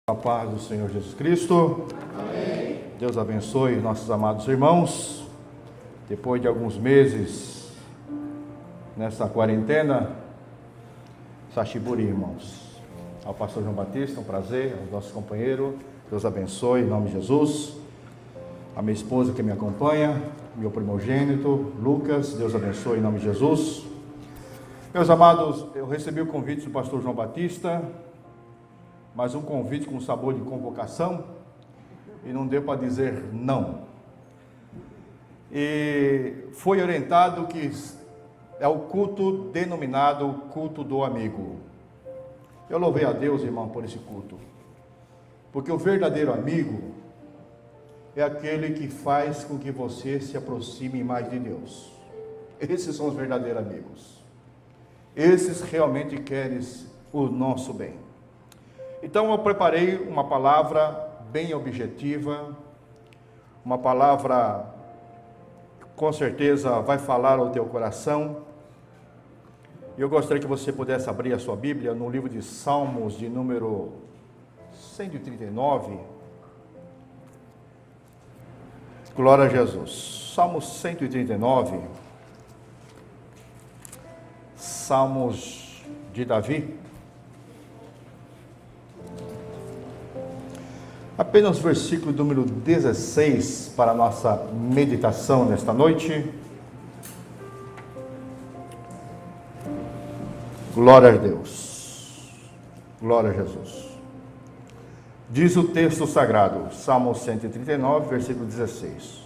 A paz do Senhor Jesus Cristo. Amém. Deus abençoe nossos amados irmãos. Depois de alguns meses nessa quarentena, Sachiburi, irmãos. Ao pastor João Batista, um prazer, ao nosso companheiro. Deus abençoe, em nome de Jesus. A minha esposa que me acompanha, meu primogênito, Lucas, Deus abençoe, em nome de Jesus. Meus amados, eu recebi o convite do pastor João Batista, mas um convite com sabor de convocação, e não deu para dizer não. E foi orientado que é o culto denominado culto do amigo. Eu louvei a Deus, irmão, por esse culto, porque o verdadeiro amigo é aquele que faz com que você se aproxime mais de Deus. Esses são os verdadeiros amigos. Esses realmente querem o nosso bem. Então eu preparei uma palavra bem objetiva, uma palavra que com certeza vai falar ao teu coração. E eu gostaria que você pudesse abrir a sua Bíblia no livro de Salmos, de número 139. Glória a Jesus. Salmos 139. Salmos de Davi. Apenas o versículo número 16 para a nossa meditação nesta noite. Glória a Deus. Glória a Jesus. Diz o texto sagrado, Salmo 139, versículo 16.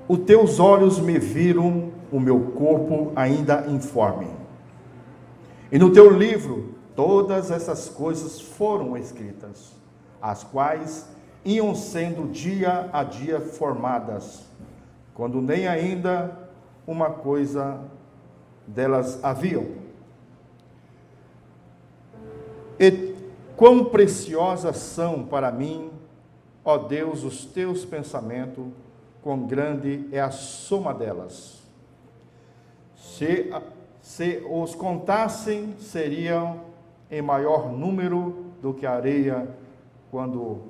Os teus olhos me viram o meu corpo ainda informe. E no teu livro todas essas coisas foram escritas, as quais iam sendo dia a dia formadas, quando nem ainda uma coisa delas haviam. E quão preciosas são para mim, ó Deus, os teus pensamentos, quão grande é a soma delas. Se os contassem, seriam em maior número do que a areia. Quando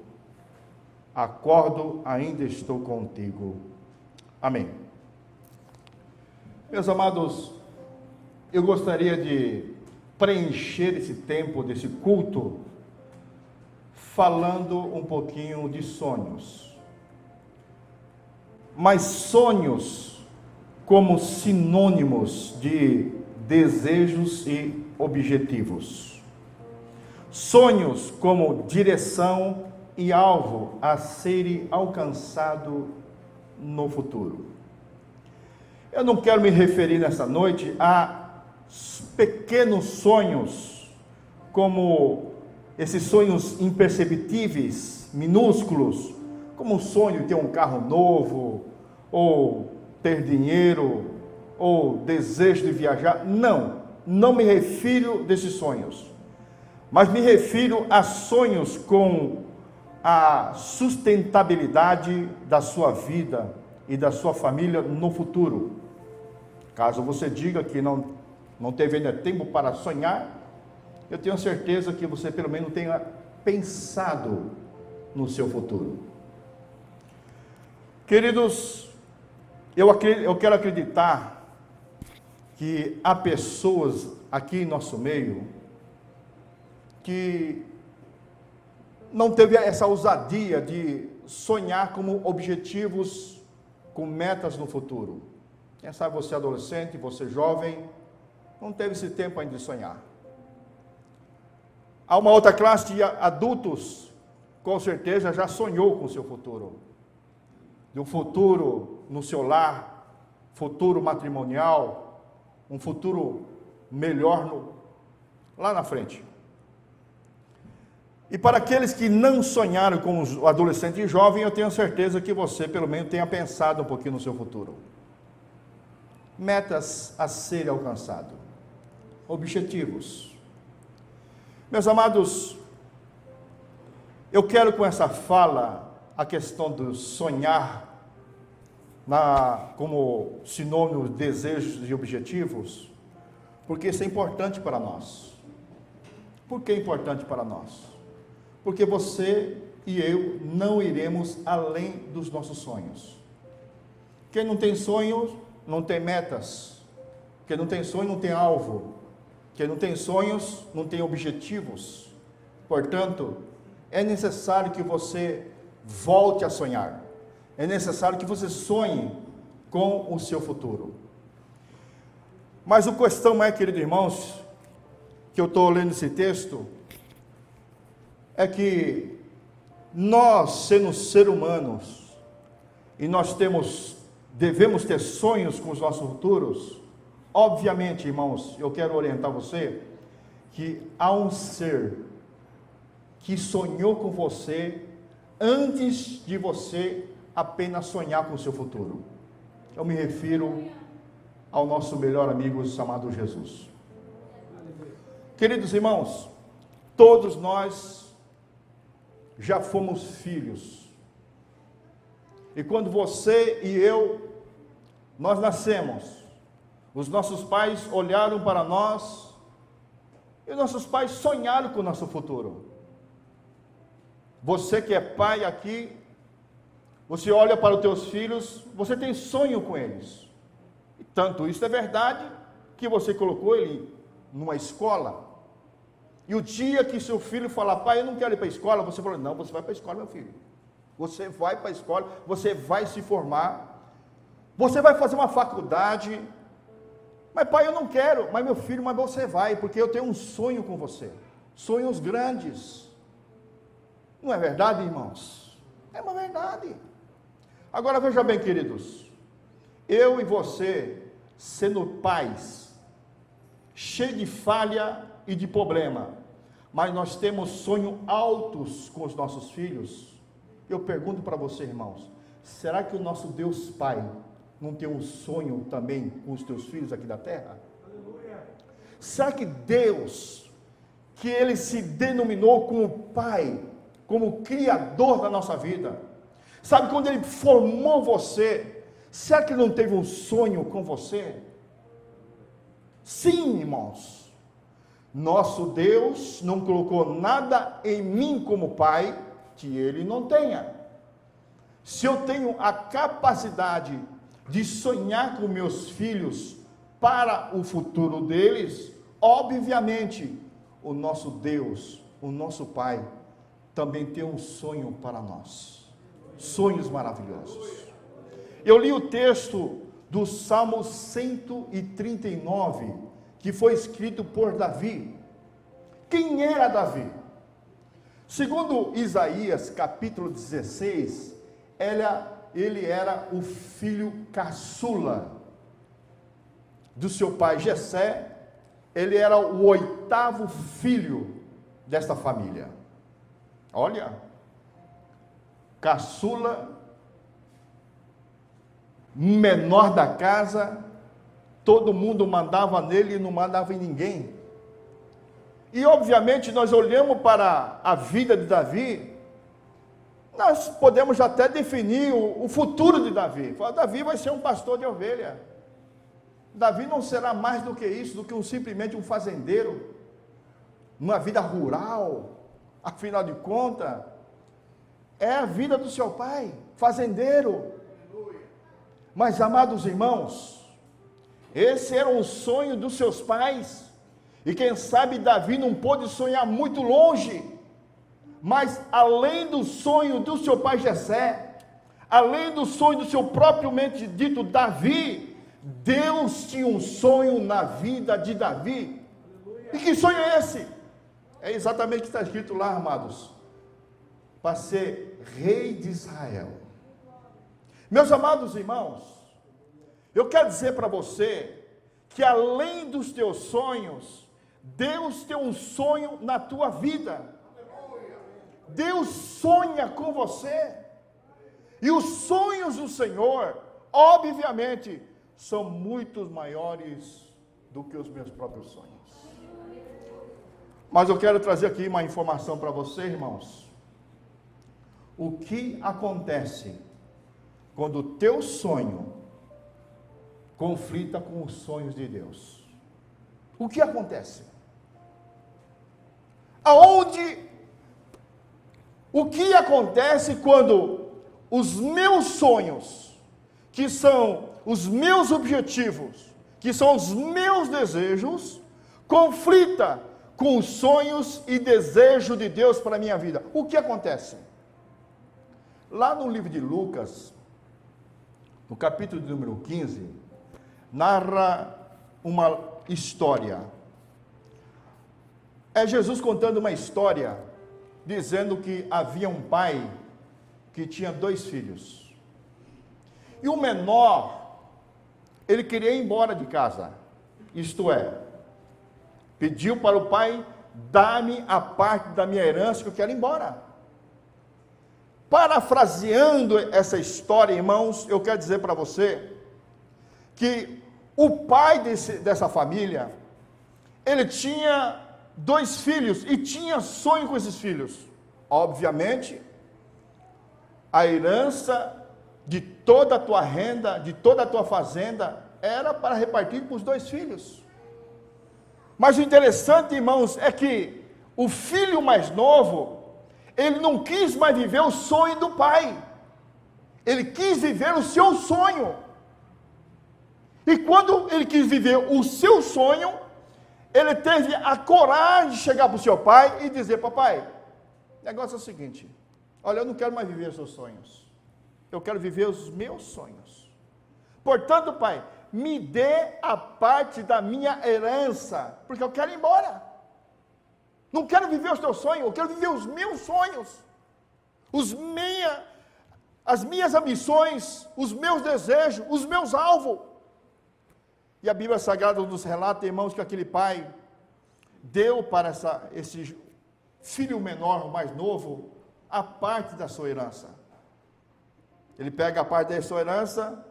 acordo, ainda estou contigo. Amém. Meus amados, eu gostaria de preencher esse tempo desse culto falando um pouquinho de sonhos. Mas sonhos como sinônimos de desejos e objetivos. Sonhos como direção e alvo a serem alcançado no futuro. Eu não quero me referir nessa noite a pequenos sonhos, como esses sonhos imperceptíveis, minúsculos, como o sonho de ter um carro novo, ou ter dinheiro, ou desejo de viajar. Não me refiro a desses sonhos. Mas me refiro a sonhos com a sustentabilidade da sua vida e da sua família no futuro. Caso você diga que não teve ainda tempo para sonhar, eu tenho certeza que você pelo menos tenha pensado no seu futuro. Queridos, eu quero acreditar que há pessoas aqui em nosso meio que não teve essa ousadia de sonhar como objetivos, com metas no futuro. Quem sabe você adolescente, você jovem, não teve esse tempo ainda de sonhar. Há uma outra classe de adultos, com certeza já sonhou com o seu futuro. De um futuro no seu lar, futuro matrimonial, um futuro melhor lá na frente. E para aqueles que não sonharam com o adolescente e jovem, eu tenho certeza que você, pelo menos, tenha pensado um pouquinho no seu futuro. Metas a serem alcançadas. Objetivos. Meus amados, eu quero com essa fala a questão do sonhar como sinônimo de desejos e objetivos, porque isso é importante para nós. Por que é importante para nós? Porque você e eu não iremos além dos nossos sonhos. Quem não tem sonhos, não tem metas. Quem não tem sonho, não tem alvo. Quem não tem sonhos, não tem objetivos. Portanto, é necessário que você volte a sonhar. É necessário que você sonhe com o seu futuro. Mas a questão é, queridos irmãos, que eu estou lendo esse texto, é que nós, sendo seres humanos, e nós devemos ter sonhos com os nossos futuros, obviamente, irmãos, eu quero orientar você, que há um ser que sonhou com você antes de você apenas sonhar com o seu futuro. Eu me refiro ao nosso melhor amigo chamado Jesus. Queridos irmãos, todos nós já fomos filhos. E quando você e eu, nós nascemos, os nossos pais olharam para nós, e nossos pais sonharam com o nosso futuro. Você que é pai aqui, você olha para os teus filhos, você tem sonho com eles. E tanto isso é verdade, que você colocou ele numa escola. E o dia que seu filho falar, pai, eu não quero ir para a escola, você falou, não, você vai para a escola, meu filho. Você vai para a escola, você vai se formar, você vai fazer uma faculdade. Mas pai, eu não quero. Mas meu filho, mas você vai, porque eu tenho um sonho com você. Sonhos grandes. Não é verdade, irmãos? É uma verdade. Agora veja bem, queridos, eu e você, sendo pais, cheios de falha e de problema, mas nós temos sonhos altos com os nossos filhos. Eu pergunto para você, irmãos, será que o nosso Deus Pai não tem um sonho também com os teus filhos aqui da terra? Aleluia. Será que Deus, que Ele se denominou como Pai, como Criador da nossa vida, sabe, quando Ele formou você, será que Ele não teve um sonho com você? Sim, irmãos. Nosso Deus não colocou nada em mim como pai que Ele não tenha. Se eu tenho a capacidade de sonhar com meus filhos para o futuro deles, obviamente, o nosso Deus, o nosso Pai, também tem um sonho para nós. Sonhos maravilhosos. Eu li o texto do Salmo 139, que foi escrito por Davi. Quem era Davi? Segundo Isaías, capítulo 16, ele era o filho caçula do seu pai Jessé. Ele era o 8º filho desta família. Olha, caçula, menor da casa, todo mundo mandava nele e não mandava em ninguém. E obviamente nós olhamos para a vida de Davi, nós podemos até definir o futuro de Davi. Davi vai ser um pastor de ovelha. Davi não será mais do que isso, do que simplesmente um fazendeiro, uma vida rural. Afinal de contas, é a vida do seu pai, fazendeiro. Mas, amados irmãos, esse era um sonho dos seus pais, e quem sabe Davi não pôde sonhar muito longe, mas além do sonho do seu pai Jessé, além do sonho do seu propriamente dito Davi, Deus tinha um sonho na vida de Davi. E que sonho é esse? É exatamente o que está escrito lá, amados, para ser rei de Israel. Meus amados irmãos, eu quero dizer para você, que além dos teus sonhos, Deus tem um sonho na tua vida. Deus sonha com você. E os sonhos do Senhor, obviamente, são muito maiores do que os meus próprios sonhos. Mas eu quero trazer aqui uma informação para você, irmãos. O que acontece quando o teu sonho conflita com os sonhos de Deus? O que acontece? Aonde O que acontece quando os meus sonhos, que são os meus objetivos, que são os meus desejos, conflita com os sonhos e desejos de Deus para a minha vida? O que acontece? Lá no livro de Lucas, no capítulo de número 15, narra uma história. É Jesus contando uma história, dizendo que havia um pai que tinha 2 filhos. E o menor, ele queria ir embora de casa. Isto é, pediu para o pai: dá-me a parte da minha herança que eu quero ir embora. Parafraseando essa história, irmãos, eu quero dizer para você que o pai dessa família, ele tinha 2 filhos e tinha sonho com esses filhos. Obviamente, a herança de toda a tua renda, de toda a tua fazenda, era para repartir para os 2 filhos. Mas o interessante, irmãos, é que o filho mais novo, ele não quis mais viver o sonho do pai. Ele quis viver o seu sonho. E quando ele quis viver o seu sonho, ele teve a coragem de chegar para o seu pai e dizer: papai, o negócio é o seguinte, olha, eu não quero mais viver os seus sonhos. Eu quero viver os meus sonhos. Portanto, pai, me dê a parte da minha herança, porque eu quero ir embora. Não quero viver os teus sonhos, eu quero viver os meus sonhos. As minhas ambições, os meus desejos, os meus alvos. E a Bíblia Sagrada nos relata, irmãos, que aquele pai deu para esse filho menor, o mais novo, a parte da sua herança. Ele pega a parte da sua herança,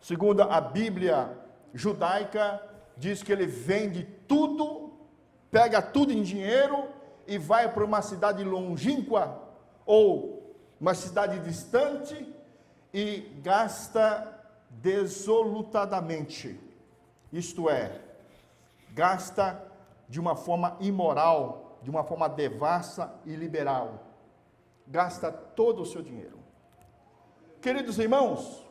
segundo a Bíblia judaica, diz que ele vende tudo, pega tudo em dinheiro e vai para uma cidade longínqua ou uma cidade distante e gasta desolutadamente. Isto é, gasta de uma forma imoral, de uma forma devassa e liberal. Gasta todo o seu dinheiro. Queridos irmãos,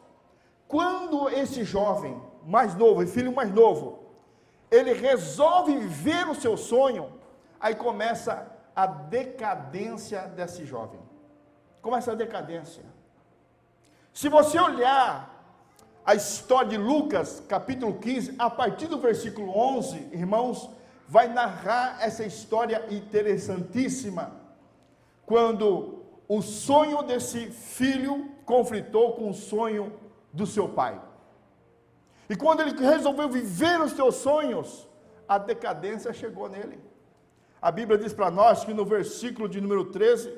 quando esse jovem mais novo, filho mais novo, ele resolve viver o seu sonho, aí começa a decadência desse jovem. Começa a decadência. Se você olhar a história de Lucas, capítulo 15, a partir do versículo 11, irmãos, vai narrar essa história interessantíssima, quando o sonho desse filho conflitou com o sonho do seu pai. E quando ele resolveu viver os seus sonhos, a decadência chegou nele. A Bíblia diz para nós que no versículo de número 13,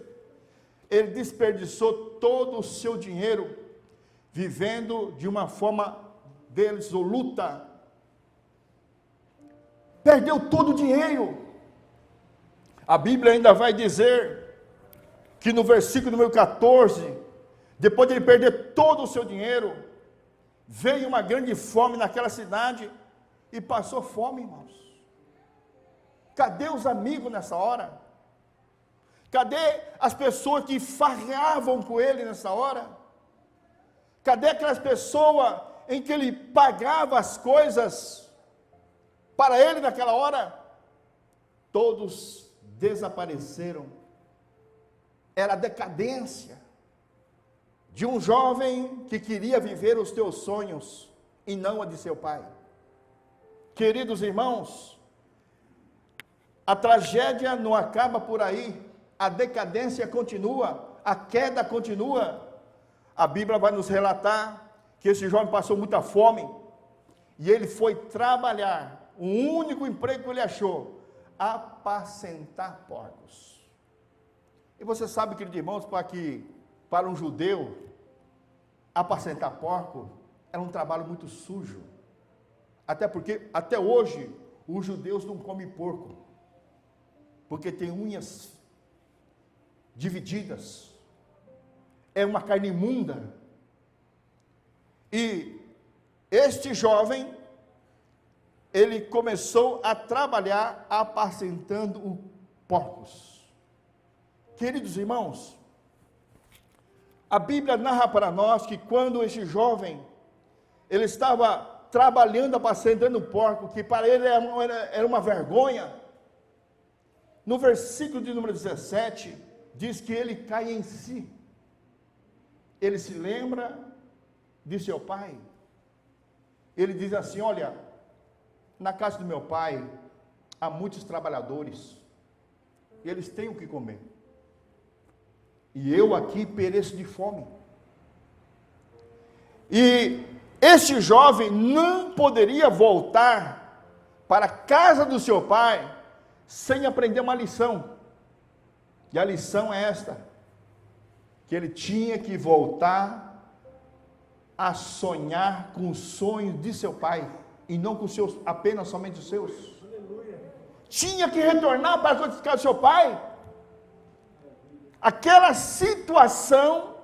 ele desperdiçou todo o seu dinheiro, vivendo de uma forma dissoluta. Perdeu todo o dinheiro. A Bíblia ainda vai dizer que no versículo número 14, depois de ele perder todo o seu dinheiro, veio uma grande fome naquela cidade e passou fome, irmãos. Cadê os amigos nessa hora? Cadê as pessoas que farreavam com ele nessa hora? Cadê aquelas pessoas em que ele pagava as coisas para ele naquela hora? Todos desapareceram. Era a decadência de um jovem que queria viver os teus sonhos e não a de seu pai. Queridos irmãos, a tragédia não acaba por aí, a decadência continua, a queda continua. A Bíblia vai nos relatar que esse jovem passou muita fome e ele foi trabalhar. O único emprego que ele achou, apacentar porcos. E você sabe, queridos irmãos, para um judeu, apacentar porco era um trabalho muito sujo. Até porque, até hoje, os judeus não comem porco, porque tem unhas divididas. É uma carne imunda. E este jovem, ele começou a trabalhar apacentando porcos. Queridos irmãos, a Bíblia narra para nós que quando esse jovem, ele estava trabalhando, apacentando porco, que para ele era uma vergonha, no versículo de número 17, diz que ele cai em si, ele se lembra de seu pai, ele diz assim: olha, na casa do meu pai, há muitos trabalhadores, e eles têm o que comer, e eu aqui pereço de fome. E este jovem não poderia voltar para a casa do seu pai sem aprender uma lição, e a lição é esta, que ele tinha que voltar a sonhar com os sonhos de seu pai, e não com os seus, apenas somente os seus. Aleluia. Tinha que retornar para a casa do seu pai. Aquela situação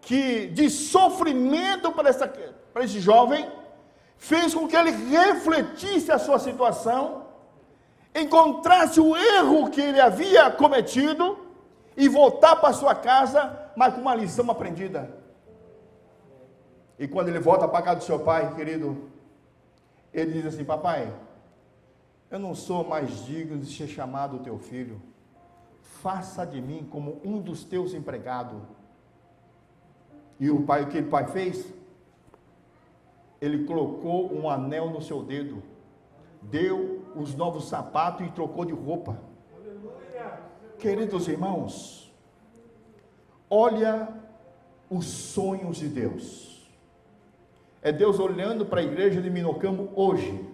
de sofrimento para esse jovem, fez com que ele refletisse a sua situação, encontrasse o erro que ele havia cometido, e voltar para sua casa, mas com uma lição aprendida. E quando ele volta para a casa do seu pai, querido, ele diz assim: papai, eu não sou mais digno de ser chamado teu filho, faça de mim como um dos teus empregados. E o que o pai fez? Ele colocou um anel no seu dedo, deu os novos sapatos e trocou de roupa. Queridos irmãos, olha os sonhos de Deus. É Deus olhando para a igreja de Minocamo hoje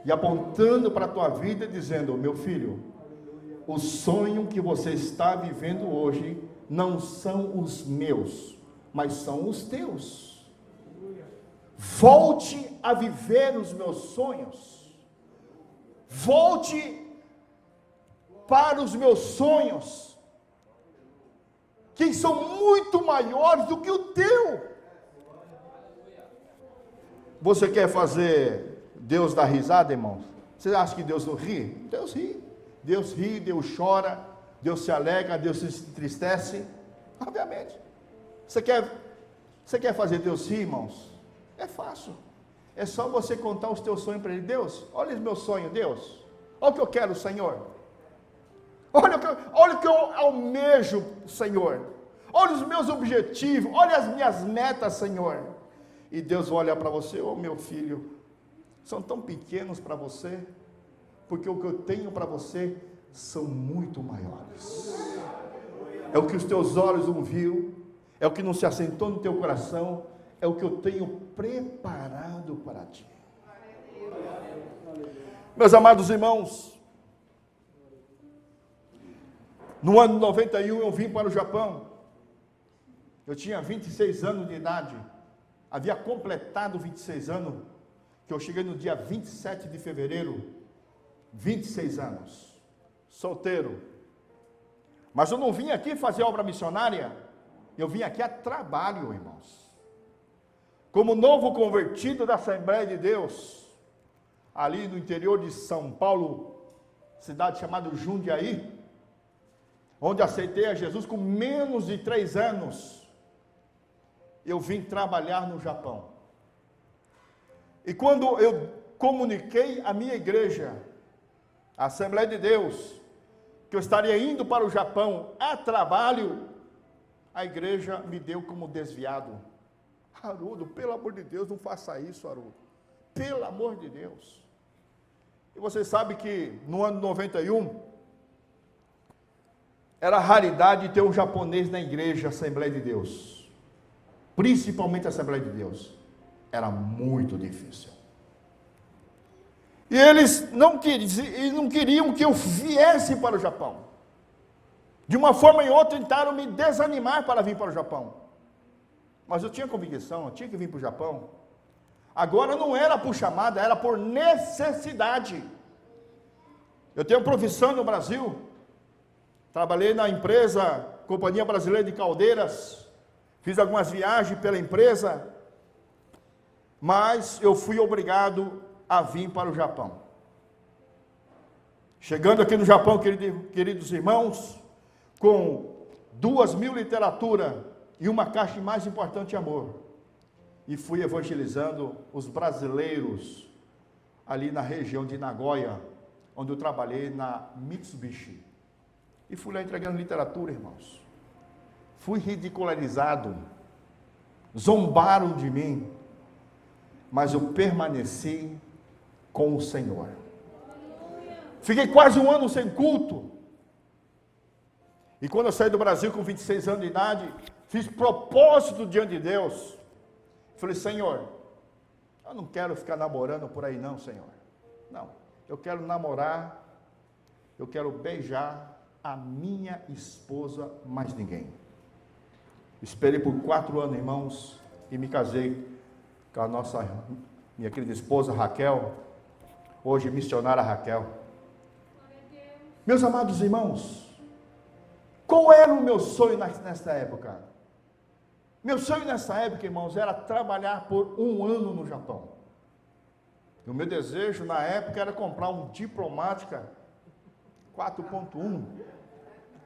e apontando para a tua vida, dizendo: meu filho, o sonho que você está vivendo hoje não são os meus, mas são os teus. Volte a viver os meus sonhos. Volte para os meus sonhos, que são muito maiores do que o teu. Você quer fazer Deus dar risada, irmãos? Você acha que Deus não ri? Deus ri. Deus ri, Deus chora, Deus se alegra, Deus se entristece. Obviamente. Você quer fazer Deus rir, irmãos? É fácil. É só você contar os teus sonhos para Ele. Deus, olha os meus sonhos, Deus. Olha o que eu quero, Senhor. Olha o que eu almejo, Senhor. Olha os meus objetivos. Olha as minhas metas, Senhor. E Deus vai olhar para você: oh, meu filho, são tão pequenos para você, porque o que eu tenho para você são muito maiores. É o que os teus olhos não viram, é o que não se assentou no teu coração, é o que eu tenho preparado para ti. Meus amados irmãos, no ano 91 eu vim para o Japão. Eu tinha 26 anos de idade, havia completado 26 anos, que eu cheguei no dia 27 de fevereiro, 26 anos, solteiro. Mas eu não vim aqui fazer obra missionária, eu vim aqui a trabalho, irmãos. Como novo convertido da Assembleia de Deus, ali no interior de São Paulo, cidade chamada Jundiaí, onde aceitei a Jesus com menos de 3 anos, eu vim trabalhar no Japão. E quando eu comuniquei à minha igreja, a Assembleia de Deus, que eu estaria indo para o Japão a trabalho, a igreja me deu como desviado. Haroldo, pelo amor de Deus, não faça isso, Haroldo. Pelo amor de Deus. E você sabe que no ano 91, era raridade ter um japonês na igreja Assembleia de Deus. Principalmente a Assembleia de Deus. Era muito difícil. E eles não queriam que eu viesse para o Japão. De uma forma ou outra tentaram me desanimar para vir para o Japão. Mas eu tinha convicção, eu tinha que vir para o Japão. Agora não era por chamada, era por necessidade. Eu tenho profissão no Brasil. Trabalhei na empresa Companhia Brasileira de Caldeiras. Fiz algumas viagens pela empresa. Mas eu fui obrigado a vir para o Japão. Chegando aqui no Japão, queridos irmãos, com 2.000 literatura e uma caixa de mais importante amor. E fui evangelizando os brasileiros ali na região de Nagoya, onde eu trabalhei na Mitsubishi. E fui lá entregando literatura, irmãos. Fui ridicularizado, zombaram de mim, mas eu permaneci com o Senhor. Fiquei quase um ano sem culto. E quando eu saí do Brasil com 26 anos de idade, fiz propósito diante de Deus. Falei, Senhor, eu não quero ficar namorando por aí não, Senhor. Não, eu quero namorar, eu quero beijar a minha esposa, mais ninguém. Esperei por 4 anos, irmãos, e me casei com a minha querida esposa Raquel, hoje missionária Raquel. Meus amados irmãos, qual era o meu sonho nessa época? Meu sonho nessa época, irmãos, era trabalhar por 1 ano no Japão. E o meu desejo na época era comprar um Diplomática 4.1,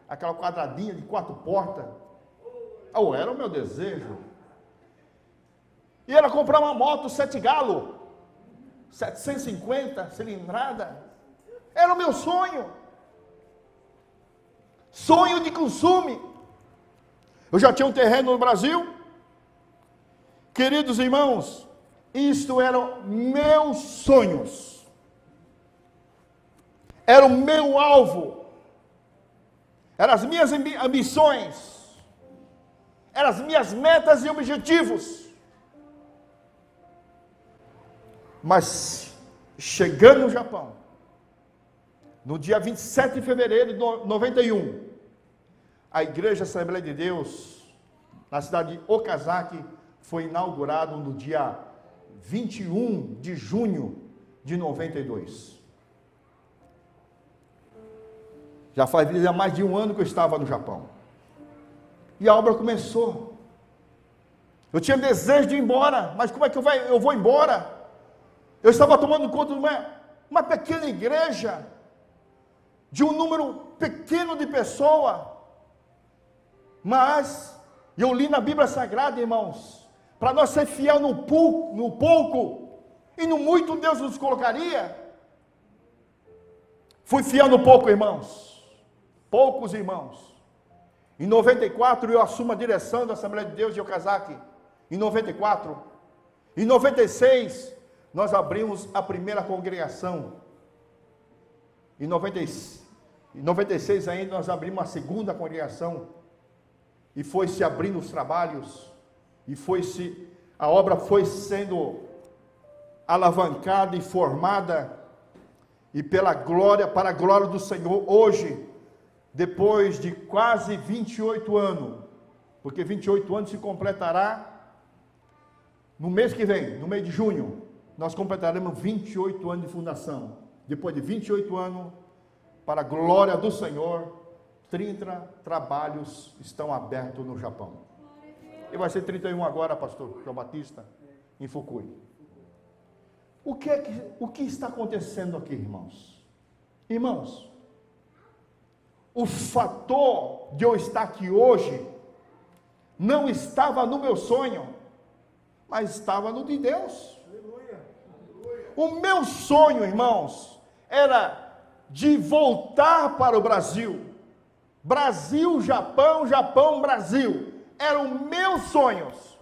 aquela quadradinha de 4 portas. Era o meu desejo. E era comprar uma moto 7 galo, 750 cilindrada. Era o meu sonho. Sonho de consumo. Eu já tinha um terreno no Brasil. Queridos irmãos, isto eram meus sonhos. Era o meu alvo. Eram as minhas ambições. Eram as minhas metas e objetivos. Mas, chegando no Japão, no dia 27 de fevereiro de 91, a Igreja Assembleia de Deus, na cidade de Okazaki, foi inaugurado no dia 21 de junho de 92. Já fazia mais de 1 ano que eu estava no Japão. E a obra começou. Eu tinha desejo de ir embora, mas como é que eu vou embora? Eu estava tomando conta de uma pequena igreja, de um número pequeno de pessoas, mas eu li na Bíblia Sagrada, irmãos, para nós ser fiel no pouco, e no muito Deus nos colocaria. Fui fiel no pouco, irmãos, poucos irmãos. Em 94 eu assumo a direção da Assembleia de Deus de Okazaki, em 94. Em 96 nós abrimos a primeira congregação. Em 96 ainda nós abrimos a segunda congregação. E foi se abrindo os trabalhos, e a obra foi sendo alavancada e formada, e para a glória do Senhor, hoje, depois de quase 28 anos, porque 28 anos se completará no mês que vem, no mês de junho, nós completaremos 28 anos de fundação. Depois de 28 anos, para a glória do Senhor, 30 trabalhos estão abertos no Japão. E vai ser 31 agora, pastor João Batista, em Fukui. O que está acontecendo aqui, irmãos? Irmãos, o fator de eu estar aqui hoje não estava no meu sonho, mas estava no de Deus. O meu sonho, irmãos, era de voltar para o Brasil. Brasil, Japão, Japão, Brasil. Eram meus sonhos.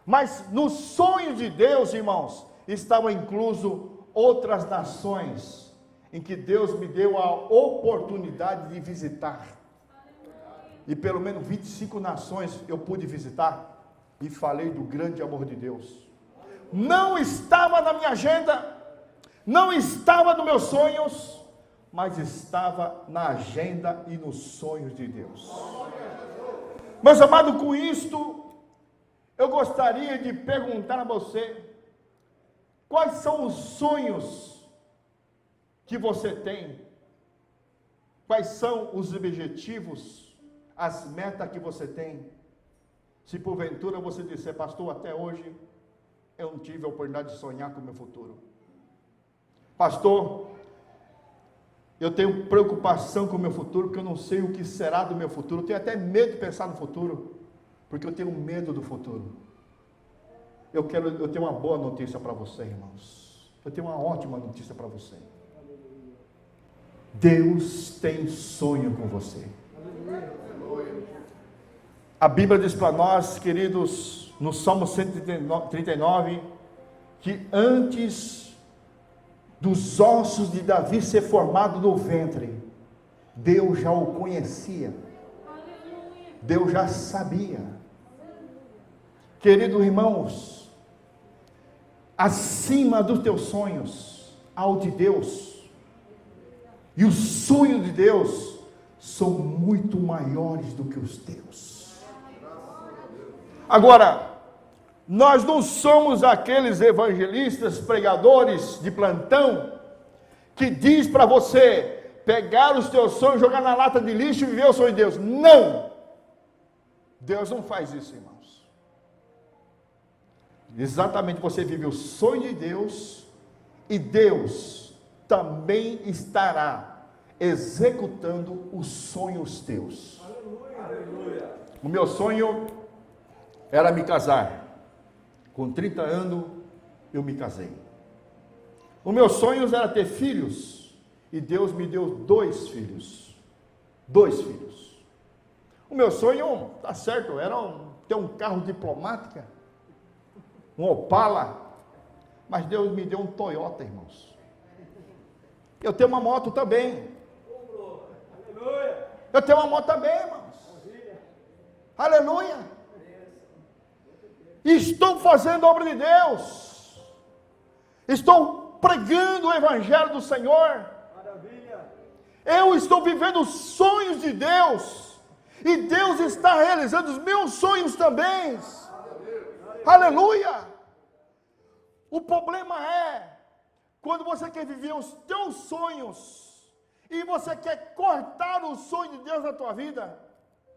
Mas nos sonhos de Deus, irmãos, estavam incluso outras nações, em que Deus me deu a oportunidade de visitar. E pelo menos 25 nações eu pude visitar, e falei do grande amor de Deus. Não estava na minha agenda, não estava nos meus sonhos, mas estava na agenda e nos sonhos de Deus. Meus amados, com isto, eu gostaria de perguntar a você, quais são os sonhos que você tem? Quais são os objetivos, as metas que você tem? Se porventura você disser, pastor, até hoje eu não tive a oportunidade de sonhar com o meu futuro. Pastor, Eu tenho preocupação com o meu futuro, porque eu não sei o que será do meu futuro. Eu tenho até medo de pensar no futuro, porque eu tenho medo do futuro. Eu tenho uma boa notícia para você, irmãos. Eu tenho uma ótima notícia para você. Deus tem sonho com você. A Bíblia diz para nós, queridos, no Salmo 139, que antes dos ossos de Davi ser formado no ventre, Deus já o conhecia. Deus já sabia. Queridos irmãos, acima dos teus sonhos, há o de Deus. E os sonhos de Deus são muito maiores do que os teus. Agora, nós não somos aqueles evangelistas, pregadores de plantão, que diz para você pegar os teus sonhos, jogar na lata de lixo e viver o sonho de Deus. Não! Deus não faz isso, irmãos. Exatamente, você vive o sonho de Deus, e Deus também estará executando os sonhos teus. Aleluia. O meu sonho era me casar. Com 30 anos eu me casei. O meu sonho era ter filhos, e Deus me deu 2 filhos. 2 filhos. O meu sonho, tá certo, era ter um carro diplomática, um Opala, mas Deus me deu um Toyota, irmãos. Eu tenho uma moto também. Eu tenho uma moto também, irmãos. Aleluia. Estou fazendo a obra de Deus. Estou pregando o Evangelho do Senhor. Eu estou vivendo os sonhos de Deus. E Deus está realizando os meus sonhos também. Aleluia. O problema é quando você quer viver os teus sonhos e você quer cortar o sonho de Deus na tua vida.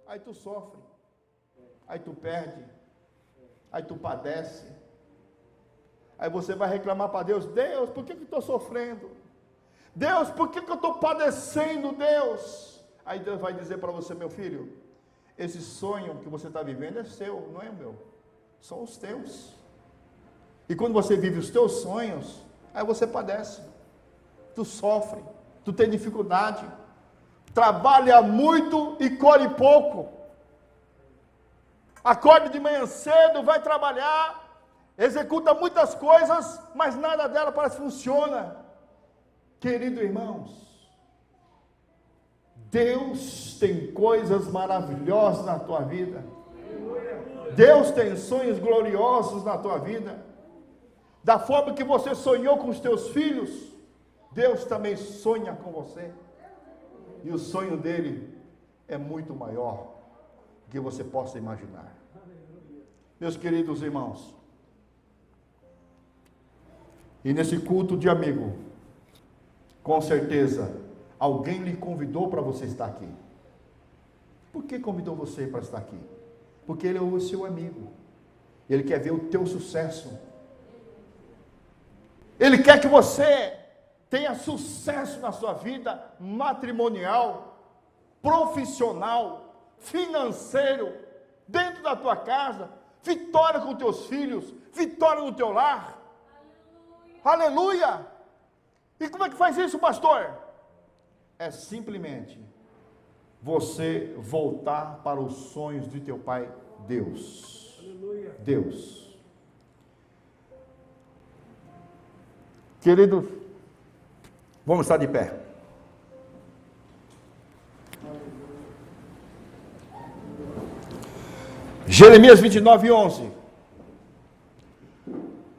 Aí tu sofre. Aí tu perde. Aí tu padece. Aí você vai reclamar para Deus: Deus, por que eu estou sofrendo? Deus, por que eu estou padecendo, Deus? Aí Deus vai dizer para você: meu filho, esse sonho que você está vivendo é seu, não é o meu. São os teus. E quando você vive os teus sonhos, aí você padece. Tu sofre, tu tem dificuldade. Trabalha muito e colhe pouco. Acorda de manhã cedo, vai trabalhar, executa muitas coisas, mas nada dela parece que funciona. Querido irmãos, Deus tem coisas maravilhosas na tua vida. Deus tem sonhos gloriosos na tua vida. Da forma que você sonhou com os teus filhos, Deus também sonha com você. E o sonho dele é muito maior do que você possa imaginar. Meus queridos irmãos, e nesse culto de amigo, com certeza, alguém lhe convidou para você estar aqui. Por que convidou você para estar aqui? Porque ele é o seu amigo. Ele quer ver o teu sucesso. Ele quer que você tenha sucesso na sua vida matrimonial, profissional, financeiro, dentro da tua casa, vitória com teus filhos, vitória no teu lar. Aleluia! E como é que faz isso, pastor? É simplesmente você voltar para os sonhos de teu pai, Deus. Aleluia. Deus. Queridos, vamos estar de pé. Jeremias 29:11.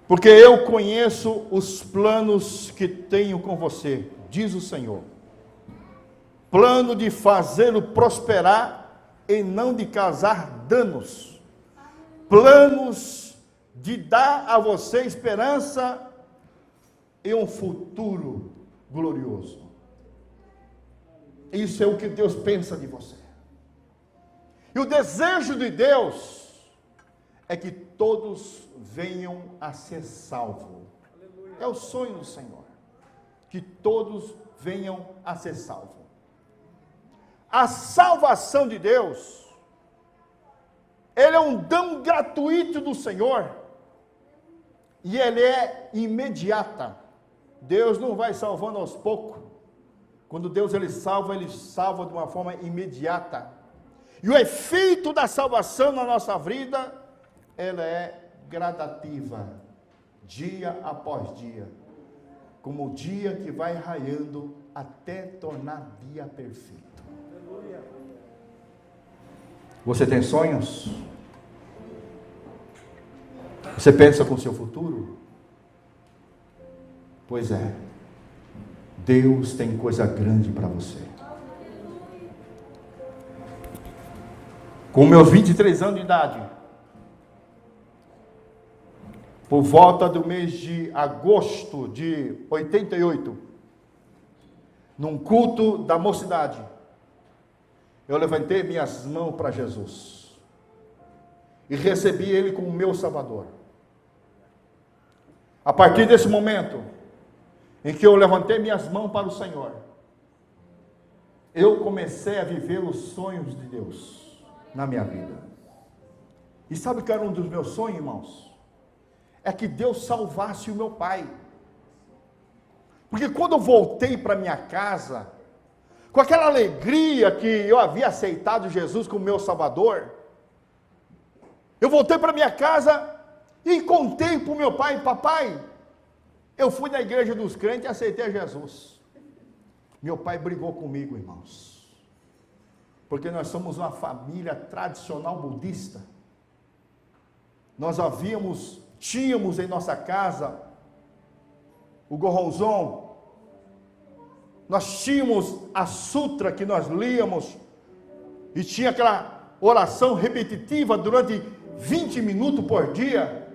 Porque eu conheço os planos que tenho com você, diz o Senhor. Plano de fazê-lo prosperar e não de causar danos. Planos de dar a você esperança e um futuro glorioso. Isso é o que Deus pensa de você. E o desejo de Deus é que todos venham a ser salvos. É o sonho do Senhor. Que todos venham a ser salvos. A salvação de Deus, ele é um dom gratuito do Senhor, e ele é imediata. Deus não vai salvando aos poucos. Quando Deus ele salva de uma forma imediata. E o efeito da salvação na nossa vida, ela é gradativa, dia após dia, como o dia que vai raiando até tornar dia perfeito. Você tem sonhos? Você pensa com o seu futuro? Pois é, Deus tem coisa grande para você. Com meus 23 anos de idade, por volta do mês de agosto de 88, num culto da mocidade, eu levantei minhas mãos para Jesus e recebi Ele como meu Salvador. A partir desse momento em que eu levantei minhas mãos para o Senhor, eu comecei a viver os sonhos de Deus na minha vida. E sabe o que era um dos meus sonhos, irmãos? É que Deus salvasse o meu pai. Porque quando eu voltei para minha casa, com aquela alegria que eu havia aceitado Jesus como meu Salvador, eu voltei para minha casa e contei para o meu pai: papai, eu fui na igreja dos crentes e aceitei Jesus. Meu pai brigou comigo, irmãos, porque nós somos uma família tradicional budista. Nós tínhamos em nossa casa o Gohonzon, nós tínhamos a sutra que nós líamos, e tinha aquela oração repetitiva durante 20 minutos por dia.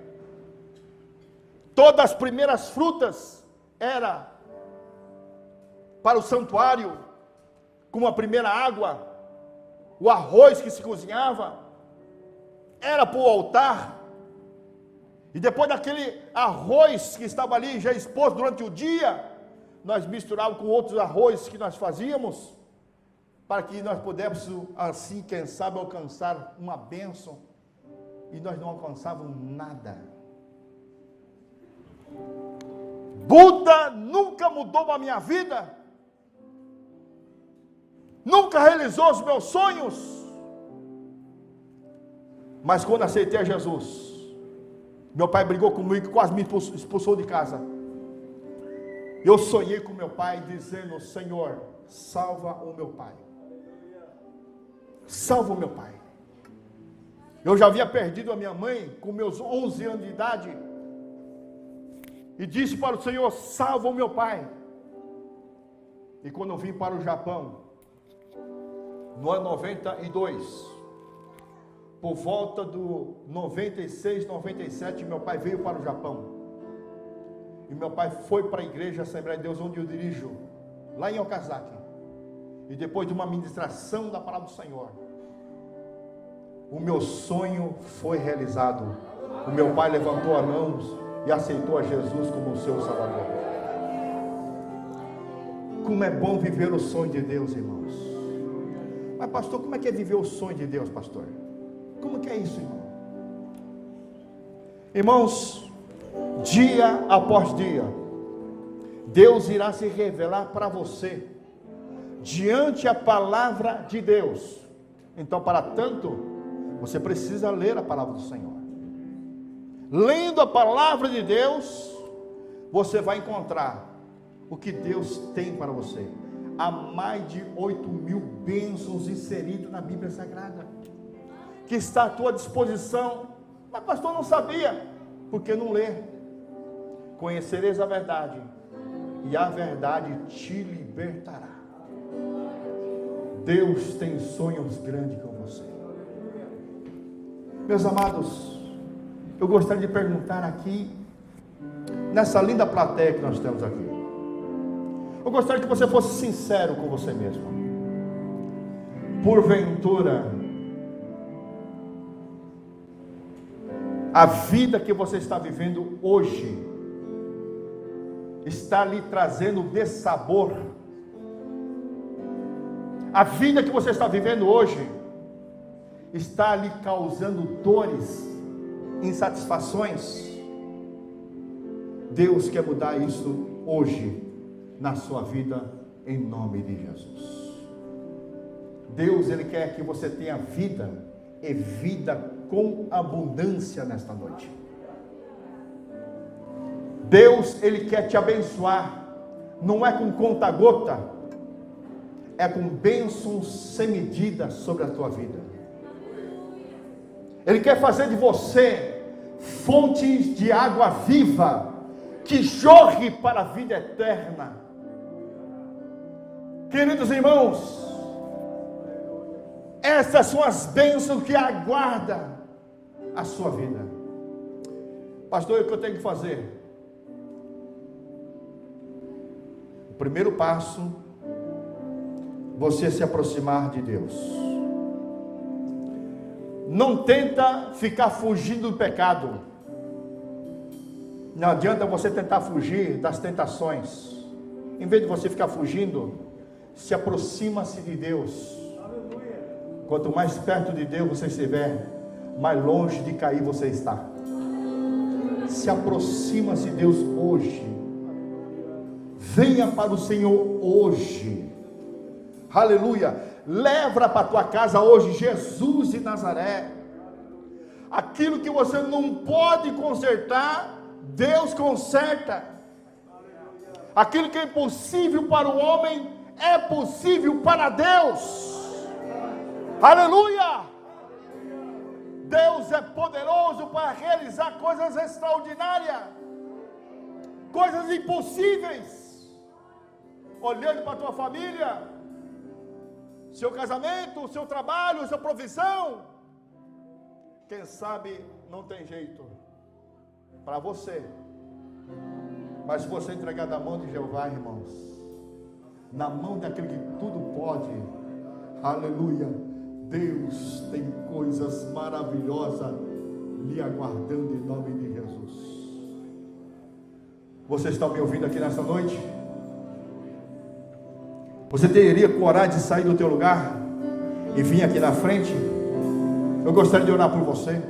Todas as primeiras frutas era para o santuário, como a primeira água. O arroz que se cozinhava era para o altar. E depois daquele arroz que estava ali já exposto durante o dia, nós misturávamos com outros arroz que nós fazíamos, para que nós pudéssemos assim, quem sabe, alcançar uma bênção. E nós não alcançávamos nada. Buda nunca mudou a minha vida, nunca realizou os meus sonhos. Mas quando aceitei a Jesus, meu pai brigou comigo, quase me expulsou de casa. Eu sonhei com meu pai dizendo: Senhor, salva o meu pai. Salva o meu pai. Eu já havia perdido a minha mãe com meus 11 anos de idade. E disse para o Senhor: salva o meu pai. E quando eu vim para o Japão, no ano 92, por volta do 96, 97, meu pai veio para o Japão. E meu pai foi para a igreja Assembleia de Deus, onde eu dirijo, lá em Okazaki. E depois de uma ministração da palavra do Senhor, o meu sonho foi realizado. O meu pai levantou as mãos e aceitou a Jesus como o seu Salvador. Como é bom viver o sonho de Deus, irmãos. Mas pastor, como é que é viver o sonho de Deus, pastor? Como que é isso, irmão? Irmãos, dia após dia, Deus irá se revelar para você, diante a palavra de Deus. Então, para tanto, você precisa ler a palavra do Senhor. Lendo a palavra de Deus, você vai encontrar o que Deus tem para você. Há mais de 8.000 bênçãos inseridas na Bíblia Sagrada, que está à tua disposição. Mas pastor, não sabia. Porque não lê. Conhecereis a verdade, e a verdade te libertará. Deus tem sonhos grandes com você. Meus amados, eu gostaria de perguntar aqui, nessa linda plateia que nós temos aqui, eu gostaria que você fosse sincero com você mesmo. Porventura, a vida que você está vivendo hoje está lhe trazendo dessabor a vida que você está vivendo hoje está lhe causando dores, insatisfações, Deus quer mudar isso hoje na sua vida, em nome de Jesus. Deus, Ele quer que você tenha vida, e vida com abundância nesta noite. Deus, Ele quer te abençoar, não é com conta-gota, é com bênçãos sem medida sobre a tua vida. Ele quer fazer de você fontes de água viva, que jorre para a vida eterna. Queridos irmãos, essas são as bênçãos que aguardam a sua vida. Pastor, o que eu tenho que fazer? O primeiro passo, você se aproximar de Deus. Não tenta ficar fugindo do pecado. Não adianta você tentar fugir das tentações. Em vez de você ficar fugindo, se aproxima-se de Deus. Quanto mais perto de Deus você estiver, mais longe de cair você está. Se aproxima-se de Deus hoje. Venha para o Senhor hoje. Aleluia. Leva para a tua casa hoje Jesus de Nazaré. Aquilo que você não pode consertar, Deus conserta. Aquilo que é impossível para o homem, é possível para Deus. Aleluia! Deus é poderoso para realizar coisas extraordinárias, coisas impossíveis. Olhando para a tua família, seu casamento, seu trabalho, sua profissão, quem sabe não tem jeito para você, mas se você entregar na mão de Jeová, irmãos, na mão daquele que tudo pode, aleluia, Deus tem coisas maravilhosas lhe aguardando em nome de Jesus. Você está me ouvindo aqui nesta noite? Você teria coragem de sair do teu lugar e vir aqui na frente? Eu gostaria de orar por você.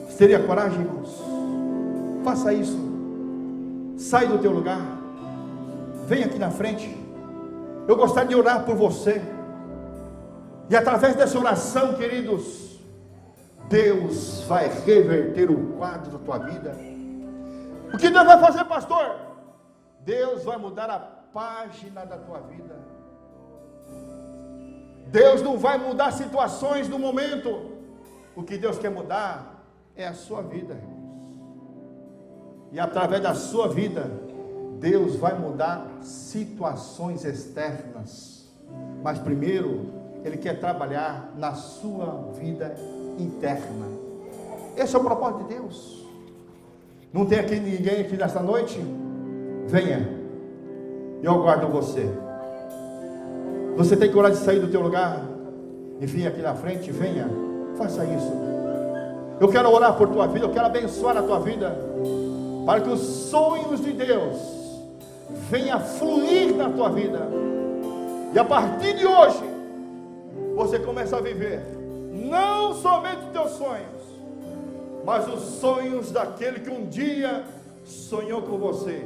Você teria coragem, irmãos? Faça isso. Sai do teu lugar. Vem aqui na frente. Eu gostaria de orar por você. E através dessa oração, queridos, Deus vai reverter o quadro da tua vida. O que Deus vai fazer, pastor? Deus vai mudar a página da tua vida. Deus não vai mudar situações no momento. O que Deus quer mudar é a sua vida, irmãos. E através da sua vida, Deus vai mudar situações externas. Mas primeiro, Ele quer trabalhar na sua vida interna. Esse é o propósito de Deus. Não tem aqui ninguém aqui nesta noite? Venha, eu aguardo você. Você tem coragem de sair do teu lugar e vir aqui na frente? Venha, faça isso. Eu quero orar por tua vida, eu quero abençoar a tua vida, para que os sonhos de Deus venham fluir na tua vida. E a partir de hoje, você começa a viver não somente os teus sonhos, mas os sonhos daquele que um dia sonhou com você.